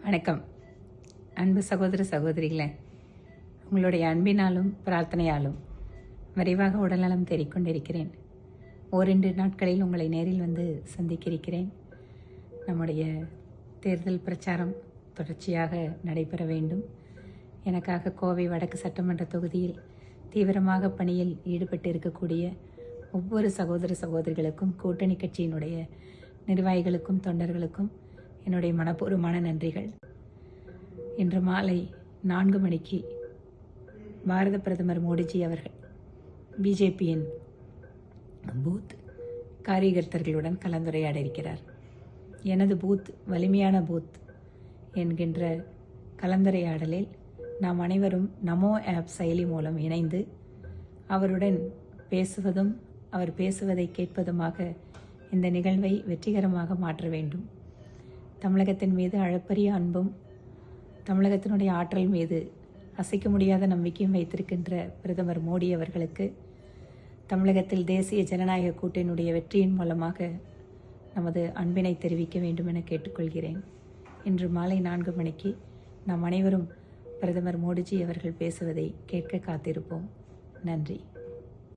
வணக்கம். அன்பு சகோதர சகோதரிகளே, உங்களுடைய அன்பினாலும் பிரார்த்தனையாலும் விரைவாக உடல்நலம் தேறிக்கொண்டிருக்கிறேன். ஓரிரு நாட்களில் உங்களை நேரில் வந்து சந்திக்கிறேன். நம்முடைய தேர்தல் பிரச்சாரம் தொடர்ச்சியாக நடைபெற வேண்டும். எனக்காக கோவை வடக்கு சட்டமன்ற தொகுதியில் தீவிரமாக பணியில் ஈடுபட்டு இருக்கக்கூடிய ஒவ்வொரு சகோதர சகோதரிகளுக்கும், கூட்டணி கட்சியினுடைய நிர்வாகிகளுக்கும், தொண்டர்களுக்கும் என்னுடைய மனப்பூர்வமான நன்றிகள். இன்று மாலை 4 மணிக்கு பாரத பிரதமர் மோடிஜி அவர்கள் பிஜேபியின் பூத் காரியகர்த்தர்களுடன் கலந்துரையாட இருக்கிறார். எனது பூத் வலிமையான பூத் என்கின்ற கலந்துரையாடலில் நாம் அனைவரும் நமோ ஆப் செயலி மூலம் இணைந்து அவருடன் பேசுவதும் அவர் பேசுவதை கேட்பதுமாக இந்த நிகழ்வை வெற்றிகரமாக மாற்ற வேண்டும். தமிழகத்தின் மீது அளப்பரிய அன்பும் தமிழகத்தினுடைய ஆற்றல் மீது அசைக்க முடியாத நம்பிக்கையும் வைத்திருக்கின்ற பிரதமர் மோடி அவர்களுக்கு தமிழகத்தில் தேசிய ஜனநாயக கூட்டணியுடைய வெற்றியின் மூலமாக நமது அன்பினை தெரிவிக்க வேண்டும் என கேட்டுக்கொள்கிறேன். இன்று மாலை 4 மணிக்கு நாம் அனைவரும் பிரதமர் மோடிஜி அவர்கள் பேசுவதை கேட்க காத்திருப்போம். நன்றி.